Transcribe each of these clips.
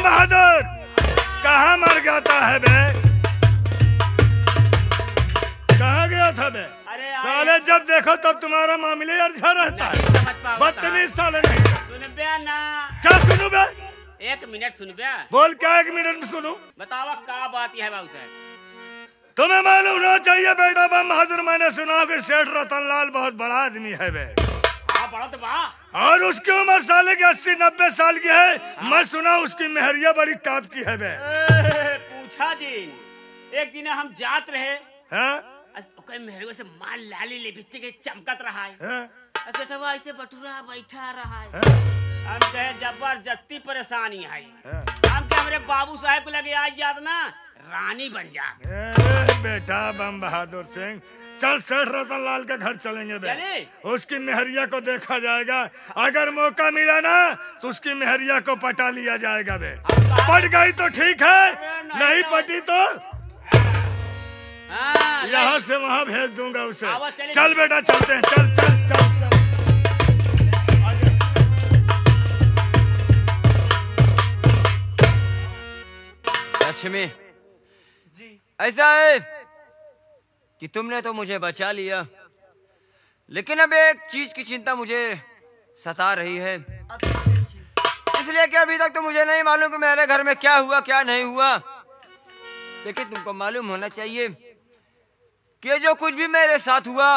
बम बहादुर कहाँ मर जाता है बे? कहाँ गया था बे? साले जब देखो तब तुम्हारा मामले अच्छा रहता है। बदतमीज साले नहीं। सुन बे ना। क्या सुनू बे? 1 मिनट सुन बे। बोल क्या 1 मिनट में सुनू? बतावा क्या बात है बाबू साहब? तुम्हें मालूम ना चाहिए बेटा बम बहादुर, मैंने सुना कि सेठ रतनलाल बहुत बड़ा आदमी है बे। बड़ा तो बड़ा। और उसकी उम्र साले की 80-90 साल की है। मैं सुना उसकी मेहरिया बड़ी टॉप की है बे। पूछा जी, एक दिन हम जात रहे। हाँ? मेहरिया से माल लाली लिपस्टिक चमकत रहा है। हाँ? ऐसे बटुरा बैठा रहा है। हम कहे जबरदस्ती परेशानी है। हम कहे हमारे बाबू साहब को लगे आज याद ना रानी बन जा। बेटा बम बहादुर सिंह, चल सेठ रतनलाल के घर चलेंगे बे। उसकी मेहरिया को देखा जाएगा। अगर मौका मिला ना तो उसकी मेहरिया को पटा लिया जाएगा बे। पट गई तो ठीक है, नहीं पटी तो यहाँ से वहाँ भेज दूंगा उसे। चल बेटा चलते हैं, चल चल चल चल। लक्ष्मी जी, ऐसा है कि तुमने तो मुझे बचा लिया, लेकिन अब एक चीज की चिंता मुझे सता रही है। इसलिए कि अभी तक तो मुझे नहीं मालूम कि मेरे घर में क्या हुआ क्या नहीं हुआ, लेकिन तुमको मालूम होना चाहिए कि जो कुछ भी मेरे साथ हुआ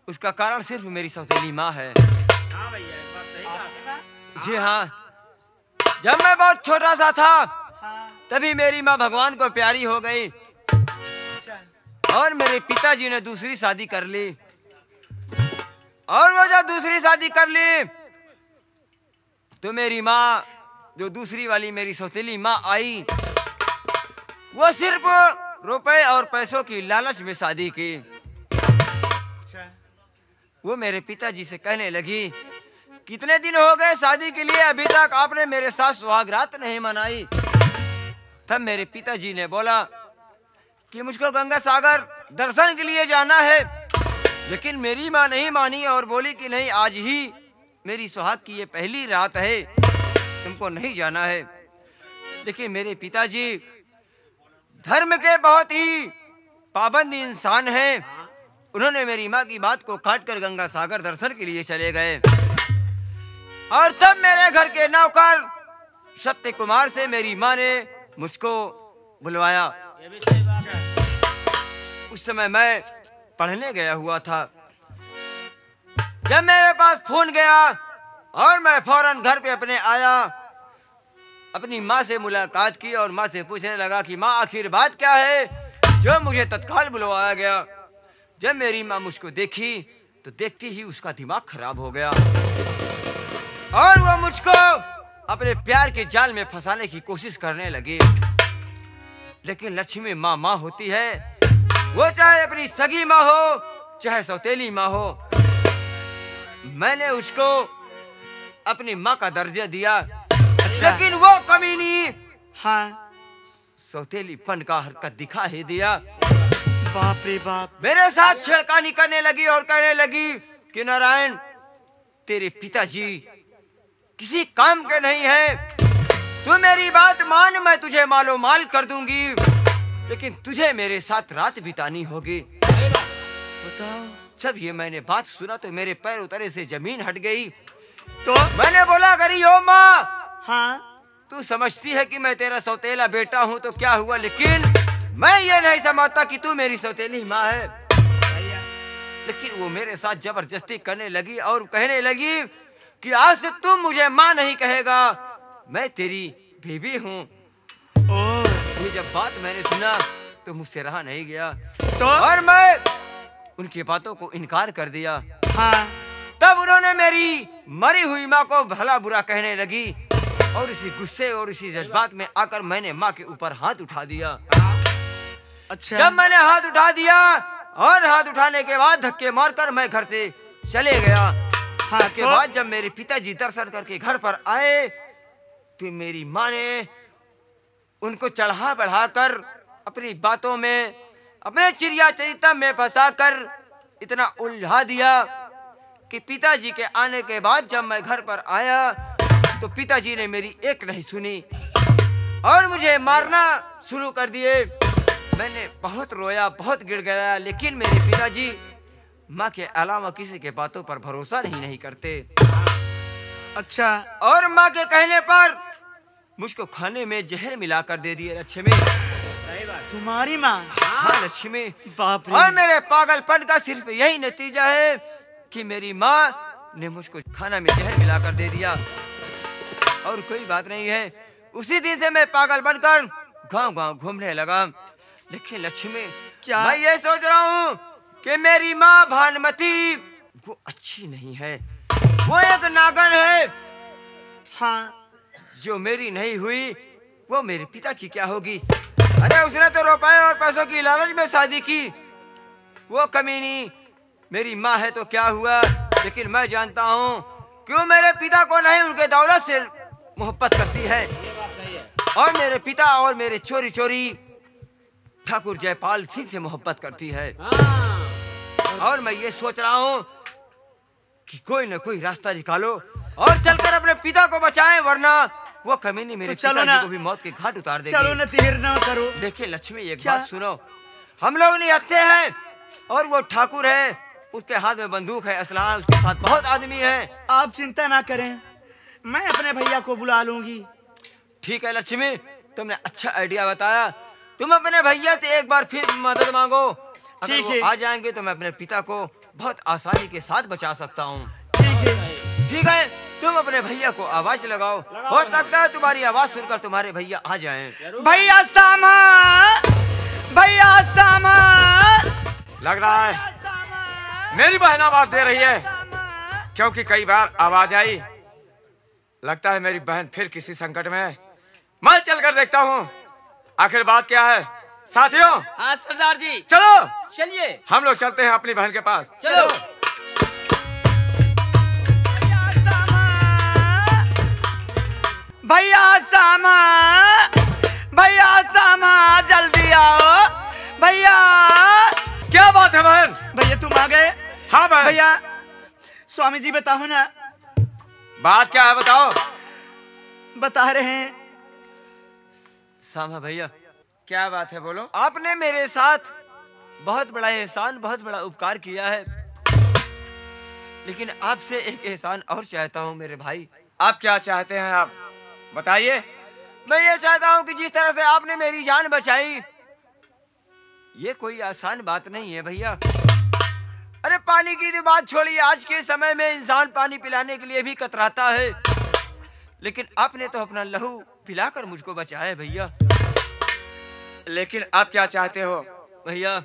उसका कारण सिर्फ मेरी सौतेली माँ है। हाँ भैया, बात सही कहा। जी हाँ, जब मैं बहुत छोटा सा था तभी मेरी माँ भगवान को प्यारी हो गई और मेरे पिताजी ने दूसरी शादी कर ली। और वो जब दूसरी शादी कर ली तो मेरी माँ, जो दूसरी वाली मेरी सौतेली माँ आई, वो सिर्फ रुपए और पैसों की लालच में शादी की। वो मेरे पिताजी से कहने लगी, कितने दिन हो गए शादी के लिए, अभी तक आपने मेरे साथ सुहागरात नहीं मनाई। तब मेरे पिताजी ने बोला कि मुझको गंगा सागर दर्शन के लिए जाना है, लेकिन मेरी माँ नहीं मानी और बोली कि नहीं, आज ही मेरी सुहाग की ये पहली रात है, तुमको नहीं जाना है। लेकिन मेरे पिताजी धर्म के बहुत ही पाबंद इंसान हैं। उन्होंने मेरी माँ की बात को काटकर गंगा सागर दर्शन के लिए चले गए। और तब मेरे घर के नौकर सत्य कुमार से मेरी माँ ने मुझको बुलवाया। उस समय मैं पढ़ने गया हुआ था। जब मेरे पास फोन गया और मैं फौरन घर पे अपने आया, अपनी माँ से मुलाकात की और माँ से पूछने लगा कि माँ आखिर बात क्या है जो मुझे तत्काल बुलवाया गया। जब मेरी माँ मुझको देखी तो देखती ही उसका दिमाग खराब हो गया और वो मुझको अपने प्यार के जाल में फंसाने की कोशिश करने लगी। लेकिन लक्ष्मी माँ माँ होती है, वो चाहे अपनी सगी माँ हो चाहे सौतेली माँ हो। मैंने उसको अपनी माँ का दर्जा दिया। लेकिन वो कमीनी सौतेलीपन का हरकत दिखा ही दिया। बाप रे बाप। मेरे साथ छेड़खानी करने लगी और कहने लगी कि नारायण, तेरे पिताजी किसी काम के नहीं है, तू मेरी बात मान, मैं तुझे मालो माल कर दूंगी, लेकिन तुझे मेरे साथ रात बितानी होगी। बताओ। जब ये मैंने बात सुना तो मेरे पैर उतरे से जमीन हट गई। तो मैंने बोला, अगर यो माँ, हाँ, तू समझती है कि मैं तेरा सौतेला बेटा हूँ तो क्या हुआ, लेकिन मैं ये नहीं समझता कि तू मेरी सौतेली माँ है। लेकिन वो मेरे साथ जबरदस्ती करने लगी और कहने लगी कि आज से तुम मुझे माँ नहीं कहेगा, मैं तेरी बीबी हूँ। ये जब बात मैंने सुना तो मुझसे रहा नहीं गया तो और मैं उनकी बातों को इनकार कर दिया। हाँ। तब उन्होंने मेरी मरी हुई माँ को भला बुरा कहने लगी और इसी गुस्से और इसी जज्बात में आकर मैंने माँ के ऊपर हाथ उठा दिया। अच्छा। जब मैंने हाथ उठा दिया और हाथ उठाने के बाद धक्के मारकर मैं घर से चले गया। हाँ, उसके बाद जब मेरे पिताजी दर्शन करके घर पर आए तो मेरी माँ ने उनको चढ़ा बढ़ाकर अपनी बातों में, अपने चिड़िया चरिता में फंसाकर इतना उलझा दिया कि पिताजी के आने के बाद जब मैं घर पर आया तो पिताजी ने मेरी एक नहीं सुनी, और मुझे मारना शुरू कर दिए। मैंने बहुत रोया, बहुत गिड़गिड़ाया, लेकिन मेरे पिताजी माँ के अलावा किसी के बातों पर भरोसा नहीं करते। अच्छा। और माँ के कहने पर मुझको खाने में जहर मिलाकर दे दिए लक्ष्मी। तुम्हारी माँ? हाँ लक्ष्मी। बाप रे। और मेरे पागलपन का सिर्फ यही नतीजा है कि मेरी माँ ने मुझको खाना में जहर मिलाकर दे दिया। और कोई बात नहीं है, उसी दिन से मैं पागल बनकर गांव-गांव घूमने लगा। लेकिन लक्ष्मी, क्या? मैं ये सोच रहा हूँ कि मेरी माँ भानुमती वो अच्छी नहीं है, वो एक नागन है। हाँ। जो मेरी नहीं हुई वो मेरे पिता की क्या होगी? अरे उसने तो रुपए और पैसों की लालच में शादी की। वो कमीनी मेरी माँ है तो क्या हुआ, लेकिन मैं जानता हूँ क्यों मेरे पिता को नहीं उनके दौलत से मोहब्बत करती है। और मेरे पिता और मेरे चोरी चोरी ठाकुर जयपाल सिंह से मोहब्बत करती है। और मैं ये सोच रहा हूँ कि कोई न कोई रास्ता निकालो और चलकर अपने पिता को बचाएं, वरना वो कमीनी मेरे तो पिताजी को भी मौत के घाट उतार देगी। चलो न, देर न करो। देखिए लक्ष्मी, एक बात सुनो, हम लोग निहत्थे हैं और वो ठाकुर है, उसके हाथ में बंदूक है, असला है, उसके साथ बहुत आदमी है। आप चिंता ना करें, मैं अपने भैया को बुला लूंगी। ठीक है लक्ष्मी, तुमने अच्छा आइडिया बताया। तुम अपने भैया से एक बार फिर मदद मांगो। अगर ठीक वो है। आ जाएंगे तो मैं अपने पिता को बहुत आसानी के साथ बचा सकता हूँ। ठीक है। ठीक है, तुम अपने भैया को आवाज लगाओ। हो सकता है तुम्हारी आवाज सुनकर तुम्हारे भैया आ जाएं। भैया सामा, भैया सामा। लग रहा है मेरी बहन आवाज दे रही है, क्योंकि कई बार आवाज आई। लगता है मेरी बहन फिर किसी संकट में है। मैं चलकर देखता हूँ आखिर बात क्या है। साथियों, हाँ सरदार जी, चलो चलिए। हम लोग चलते हैं अपनी बहन के पास। चलो। भैया सामा, भैया सामा, जल्दी आओ भैया। क्या बात है बहन? भैया तुम आ गए? हाँ बहन। भैया स्वामी जी बताओ ना। बात क्या है बताओ। बता रहे हैं। सामा भैया, क्या बात है बोलो। आपने मेरे साथ बहुत बड़ा एहसान, बहुत बड़ा उपकार किया है, लेकिन आपसे एक एहसान और चाहता हूँ मेरे भाई। आप क्या चाहते हैं, आप बताइए। मैं ये चाहता हूँ कि जिस तरह से आपने मेरी जान बचाई, ये कोई आसान बात नहीं है भैया। अरे पानी की तो बात छोड़िए, आज के समय में इंसान पानी पिलाने के लिए भी कतराता है, लेकिन आपने तो अपना लहू पिलाकर मुझको बचाया है भैया। लेकिन आप क्या चाहते हो? भैया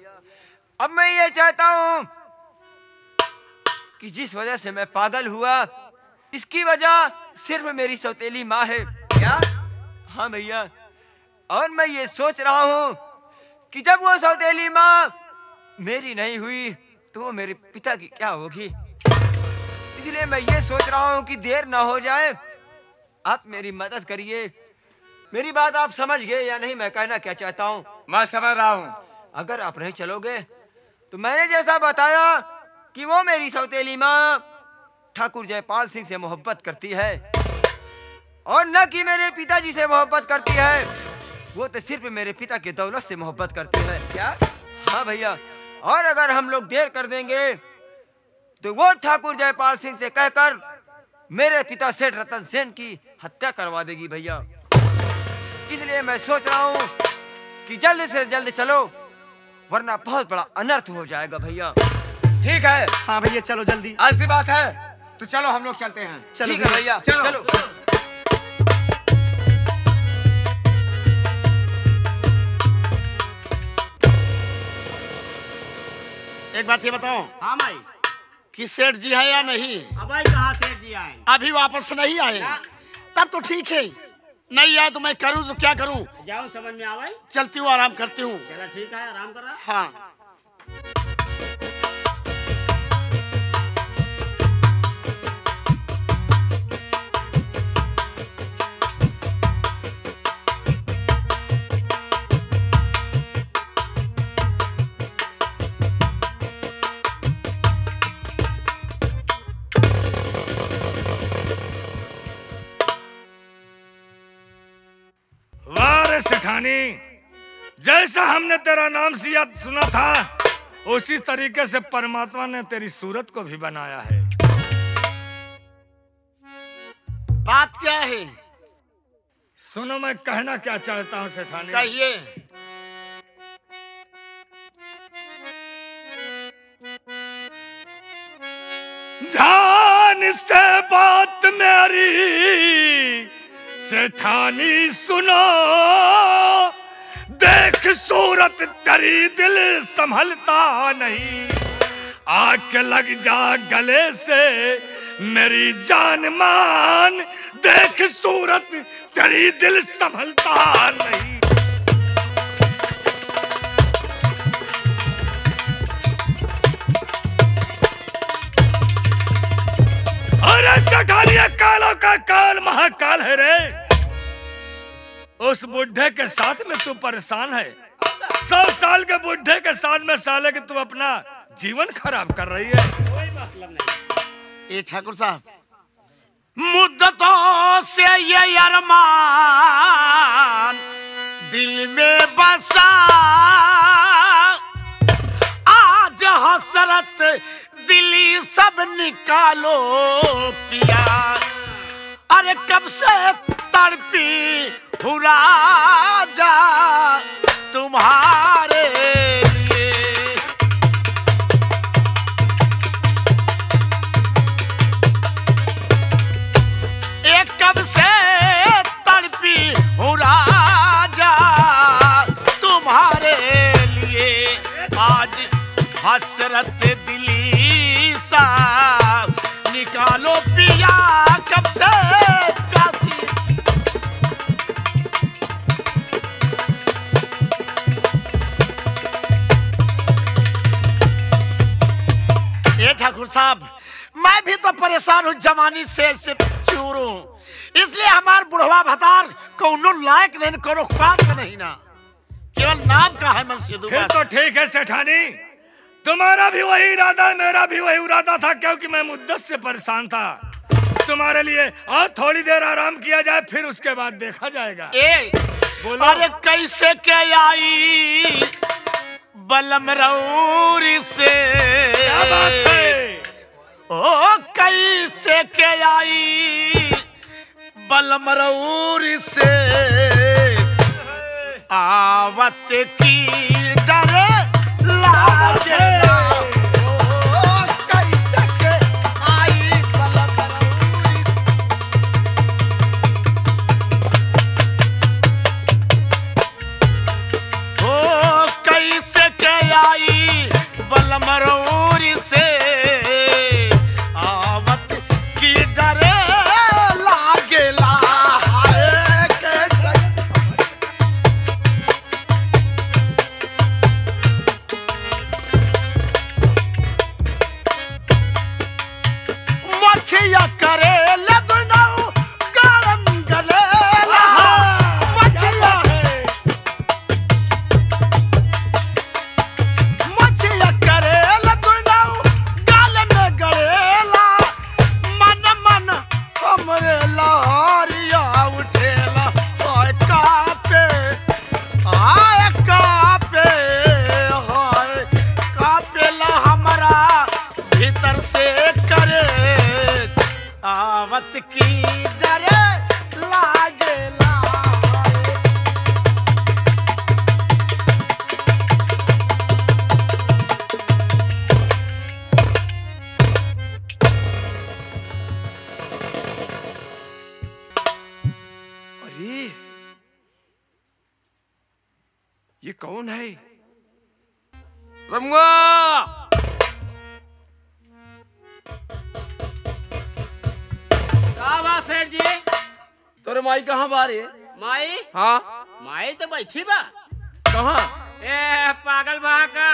अब मैं ये चाहता हूँ कि जिस वजह से मैं पागल हुआ, इसकी वजह सिर्फ मेरी सौतेली माँ है। क्या? हाँ भैया, और मैं ये सोच रहा हूँ कि जब वो सौतेली माँ मेरी नहीं हुई तो वो मेरे पिता की क्या होगी। इसलिए मैं ये सोच रहा हूँ कि देर ना हो जाए, आप मेरी मदद करिए। मेरी बात आप समझ गए या नहीं, मैं कहना क्या चाहता हूँ? मैं समझ रहा हूँ। अगर आप नहीं चलोगे तो मैंने जैसा बताया कि वो मेरी सौतेली माँ ठाकुर जयपाल सिंह से मोहब्बत करती है, और न कि मेरे पिताजी से मोहब्बत करती है, वो तो सिर्फ मेरे पिता की दौलत से मोहब्बत करती है। क्या? हाँ भैया, और अगर हम लोग देर कर देंगे तो वो ठाकुर जयपाल सिंह से कहकर मेरे पिता सेठ रतन सेन की हत्या करवा देगी भैया। इसलिए मैं सोच रहा हूँ कि जल्द से जल्द चलो, वरना बहुत बड़ा अनर्थ हो जाएगा भैया। ठीक है। हाँ भैया चलो जल्दी। ऐसी बात है तो चलो हम लोग चलते हैं। चलो ठीक है भैया, चलो। चलो। एक बात ये बताओ हाँ भाई। कि सेठ जी है या नहीं? अब भाई कहाँ सेठ जी आए? अभी वापस नहीं आए? तब तो ठीक है, नहीं आए तो मैं करूँ तो क्या करूँ? जाओ समझ में आ भाई। चलती हूँ, आराम करती हूँ। चला ठीक है, आराम कर रहा। हाँ। वाह सेठानी, जैसा हमने तेरा नाम सिया सुना था उसी तरीके से परमात्मा ने तेरी सूरत को भी बनाया है। बात क्या है? सुनो मैं कहना क्या चाहता हूँ सेठानी। कहिए। ध्यान से बात मेरी सेठानी सुनो, देख सूरत तेरी दिल संभलता नहीं, आके लग जा गले से मेरी जान मान, देख सूरत तेरी दिल संभलता नहीं। अरे सेठानी कालों का काल महाकाल है रे। उस बुढ़े के साथ में तू परेशान है, 100 साल के बुढ़े के साथ में साले के तू अपना जीवन खराब कर रही है। कोई मतलब नहीं। ए ठाकुर साहब, मुद्दतों से ये अरमान दिल में बसा, आज हसरत दिली सब निकालो पिया, अरे कब से तड़पी हूँ राजा तुम्हारे लिए। एक कब से तड़पी हूँ राजा तुम्हारे लिए, आज हसरत दिली सा निकालो पिया, कब से प्यासी। ये ठाकुर साहब, मैं भी तो परेशान हूँ, जवानी से चूर हूँ, इसलिए हमार बुढ़वा भतार कौनो लायक नहीं, करो काम का नहीं ना, केवल नाम का है मनसीदू। फिर तो ठीक है सेठानी, तुम्हारा भी वही इरादा है, मेरा भी वही इरादा था, क्योंकि मैं मुद्दत से परेशान था तुम्हारे लिए। और थोड़ी देर आराम किया जाए, फिर उसके बाद देखा जाएगा। बोलो। अरे कैसे के आई बलम रऊरी से, क्या बात है? ओ कैसे के आई बलम रऊरी से, आवत की डरे लागे, ओ कैसे के आई बलम रऊरी, ओ कैसे के आई बलम रऊरी से, आवत की डरे लागेला, हाय कैसे। मछिया करे लदनऊ गारम गले, मछिया मछिया करे लदनऊ गाल में गड़ेला, मन मन हमरे लहरिया उठेला, हाय कापे, हाय कापे, हाय कापेला हमरा भीतर से करे, आवत की डरे लागेला। अरे ये कौन है? रमुआ, क्या बात सेठ जी? तोरे माई कहाँ बारे? माई? हाँ माई तो बैठी बा। कहाँ? ए पागल बा का,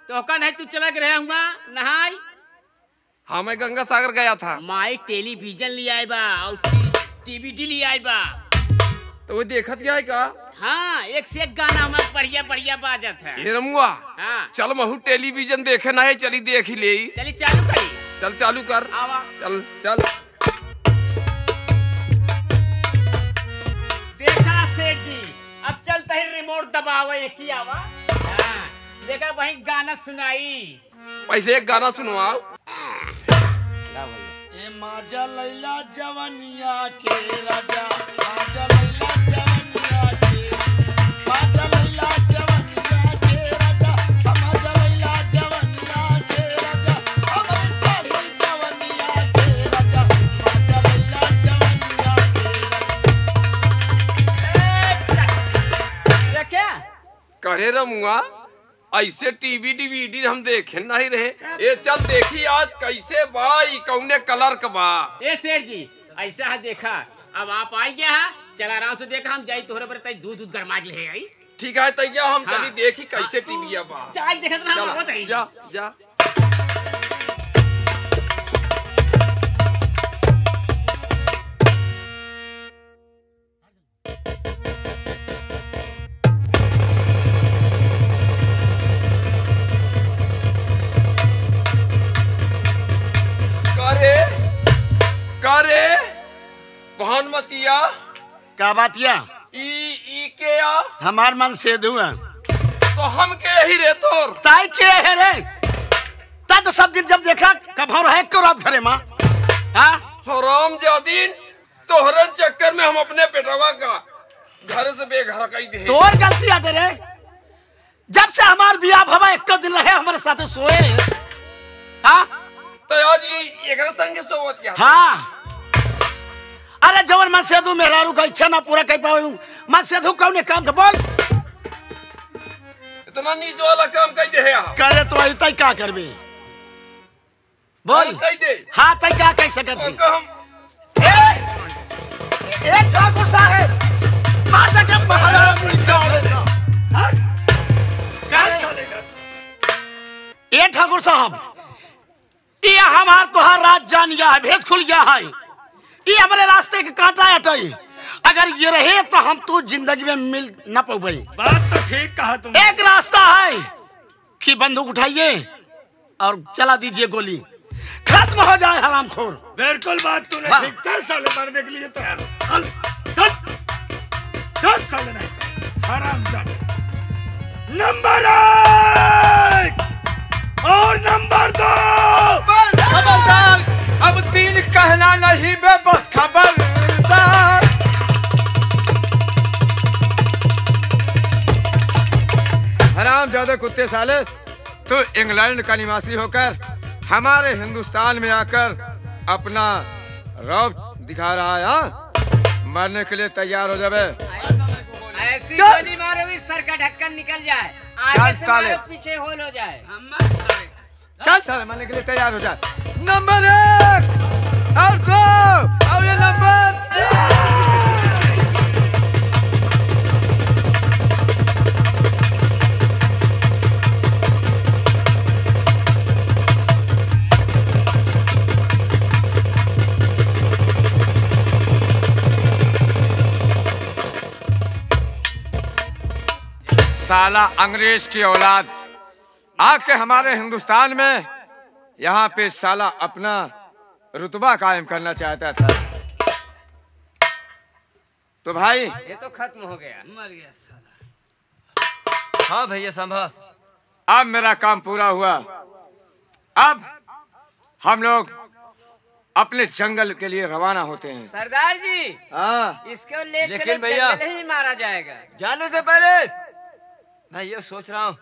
तो का नहीं तू चला के रहे हुआ नहाई? हाँ मैं गंगा सागर गया था। माई टेलीविजन ले आई बा और टीवी ले आई बा। तो वो देखत गया है का? हाँ, एक से एक गाना हमारा बढ़िया बढ़िया बाजत है। ये रमुआ, हाँ। चल महू टेलीविजन देखे ना है, चली देख ही ले। चली चालू करी। चल चालू कर। आवा। चल चल। देखा सेठ जी, अब चल और दबावा एक ही आवा। हाँ, देखा वही गाना सुनाई। पहले एक गाना सुनवाओ। ए माजा लैला जवनिया के राजा, माजा लैला जवनिया के, माजा लैला जवनिया के राजा, माजा लैला जवनिया के राजा, अमर चढ़ी जवनिया के राजा, माजा लैला जवनिया के राजा। क्या करे रमुआ ऐसे टीवी डीवीडी हम देखे नहीं रहे। ये चल देखी आज कैसे भाई कौने कलर का बा। ए सेठ जी ऐसा है देखा, अब आप आई गया है, चल आराम से देखा, हम जाई तोहरे पर दूध गरमा ले आई। ठीक है तैया हम हाँ। चली देखी कैसे टीवी बा। चाय देखा तो हम आवत हई। जा जा। करे भानुमतिया क्या बात या? ई के आ हमार मन से दुआ तो हम के यही रे तोर ताई के है रे। ता तो सब दिन जब देखा कब हो रहा क्यों रात घरे मां? हां हराम जादीन तोहरन चक्कर में हम अपने बेटवा का घर से बेघर कर दे। तोर गलती आते रे। जब से हमार बियाह भवा एक दिन रहे हमारे साथ सोए। हां तो आज एक संगे सोवत क्या? हाँ अरे जवन मन से दू मेहरारू का इच्छा ना पूरा कर पाऊं, मन से दू कौन काम का बोल। इतना नीच वाला काम कर दे है। करे तो आई तई क्या करबे बोल। कर दे। हाँ तई क्या कह सकत है? हम ए ठाकुर साहब माता के महाराज ए ठाकुर साहब ये हमार तोहार राज जान गया है, भेद खुल गया है। ये हमारे रास्ते के कांटा हटाई। अगर ये रहे तो हम तू जिंदगी में मिल न पाऊंगे। बात तो ठीक कहा तुमने। एक रास्ता है कि बंदूक उठाइए और चला दीजिए गोली, खत्म हो जाए हरामखोर। बिल्कुल बात तूने हाँ। ठीक। चल साले मरने के लिए तैयार। चल चल चल साले नहीं तो हराम जाने। नंबर 1 और नंबर 2। बस खबरदार, अब 3 कहना नहीं बे, बस खबरदार। हराम ज्यादा कुत्ते साले, तू इंग्लैंड का निवासी होकर हमारे हिंदुस्तान में आकर अपना रौब दिखा रहा है। मरने के लिए तैयार हो जावे। ऐसी गोली मारोगी सर का ढक्कन निकल जाए, आगे से साले। मारो पीछे होल हो जाए। चल साले मरने के लिए तैयार हो जाए। नंबर 1 और 2 और ये नंबर साला अंग्रेज की औलाद आके हमारे हिंदुस्तान में यहाँ पे साला अपना रुतबा कायम करना चाहता था। तो भाई ये तो खत्म हो गया। मर गया साला। हाँ भैया सांभा, अब मेरा काम पूरा हुआ। अब हम लोग अपने जंगल के लिए रवाना होते हैं। सरदार जी हाँ इसको ले लेकिन चले, भैया- जंगल ही मारा जाएगा। जाने से पहले मैं ये सोच रहा हूँ,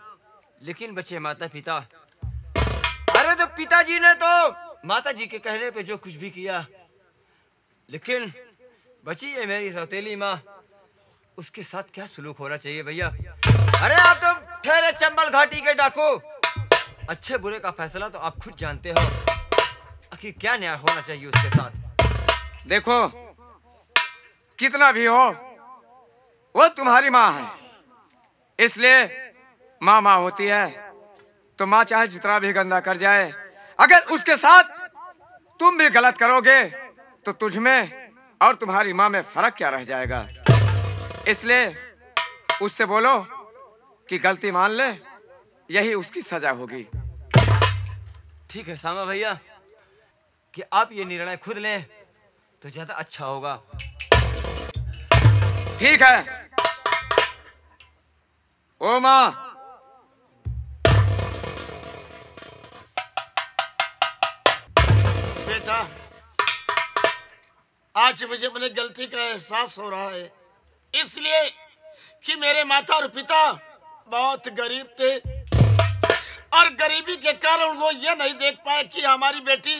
लेकिन बच्चे माता पिता, अरे तो पिताजी ने तो माता जी के कहने पे जो कुछ भी किया, लेकिन बची है मेरी सौतेली माँ, उसके साथ क्या सलूक होना चाहिए भैया? अरे आप तो ठहरे चंबल घाटी के डाकू, अच्छे बुरे का फैसला तो आप खुद जानते हो। आखिर क्या न्याय होना चाहिए उसके साथ? देखो कितना भी हो वो तुम्हारी माँ है, इसलिए माँ माँ होती है। तो माँ चाहे जितना भी गंदा कर जाए, अगर उसके साथ तुम भी गलत करोगे तो तुझ में और तुम्हारी माँ में फर्क क्या रह जाएगा। इसलिए उससे बोलो कि गलती मान ले, यही उसकी सजा होगी। ठीक है सामा भैया, कि आप ये निर्णय खुद लें तो ज्यादा अच्छा होगा। ठीक है, ओ माँ, बेटा आज मुझे अपनी गलती का एहसास हो रहा है, इसलिए कि मेरे माता और पिता बहुत गरीब थे और गरीबी के कारण वो ये नहीं देख पाए कि हमारी बेटी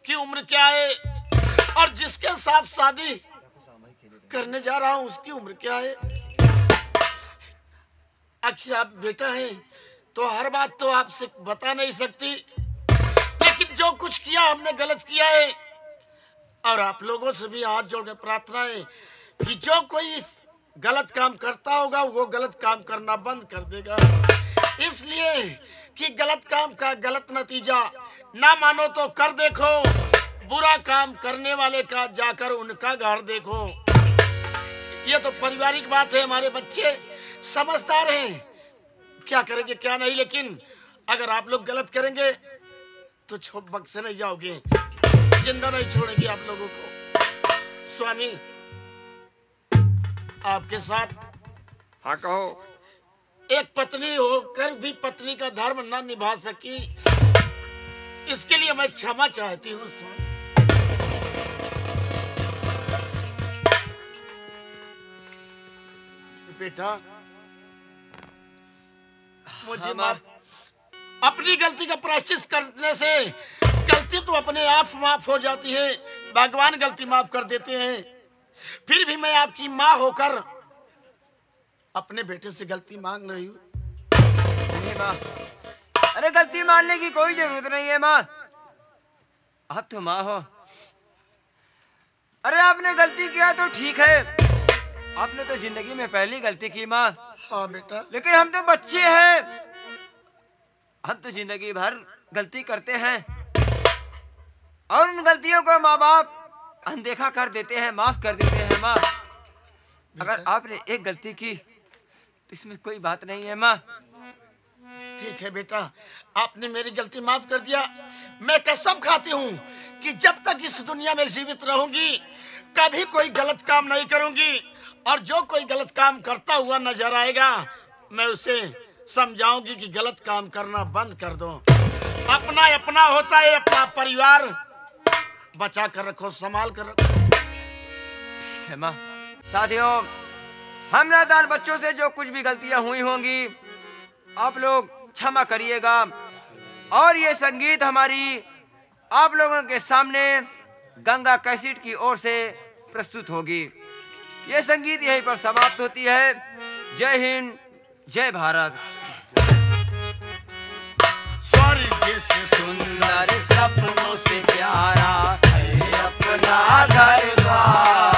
की उम्र क्या है और जिसके साथ शादी करने जा रहा हूँ उसकी उम्र क्या है। आखिर आप बेटा है तो हर बात तो आपसे बता नहीं सकती, लेकिन जो कुछ किया हमने गलत किया है और आप लोगों से भी हाथ जोड़ के प्रार्थना है कि जो कोई गलत काम करता होगा वो गलत काम करना बंद कर देगा, इसलिए कि गलत काम का गलत नतीजा ना मानो तो कर देखो, बुरा काम करने वाले का जाकर उनका घर देखो। ये तो पारिवारिक बात है, हमारे बच्चे समझदार हैं, क्या करेंगे क्या नहीं, लेकिन अगर आप लोग गलत करेंगे तो छोड़ बख्शे नहीं जाओगे, जिंदा नहीं छोड़ेंगे आप लोगों को। स्वामी आपके साथ, हाँ कहो। एक पत्नी होकर भी पत्नी का धर्म न निभा सकी, इसके लिए मैं क्षमा चाहती हूँ। बेटा मुझे अपनी गलती का प्रायश्चित करने से गलती तो अपने आप माफ हो जाती है, भगवान गलती माफ कर देते हैं। फिर भी मैं आपकी माँ होकर अपने बेटे से गलती मांग रही हूँ। नहीं माँ, अरे गलती मानने की कोई जरूरत नहीं है माँ, आप तो माँ हो। अरे आपने गलती किया तो ठीक है, आपने तो जिंदगी में पहली गलती की माँ। हाँ बेटा, लेकिन हम तो बच्चे हैं, हम तो जिंदगी भर गलती करते हैं और उन गलतियों को माँ बाप अनदेखा कर देते हैं, माफ कर देते हैं माँ। अगर आपने एक गलती की तो इसमें कोई बात नहीं है माँ। ठीक है बेटा, आपने मेरी गलती माफ कर दिया। मैं कसम खाती हूँ कि जब तक इस दुनिया में जीवित रहूंगी कभी कोई गलत काम नहीं करूंगी, और जो कोई गलत काम करता हुआ नजर आएगा मैं उसे समझाऊंगी कि गलत काम करना बंद कर दो। अपना अपना होता है, अपना परिवार बचा कर रखो, संभाल कर रखो। है माँ। साथियों, हम नादान बच्चों से जो कुछ भी गलतियां हुई होंगी आप लोग क्षमा करिएगा, और ये संगीत हमारी आप लोगों के सामने गंगा कैसेट की ओर से प्रस्तुत होगी। ये संगीत यहीं पर समाप्त होती है। जय हिंद, जय भारत। स्वर्ग से सुंदर सपनों से प्यारा है अपना घर द्वार।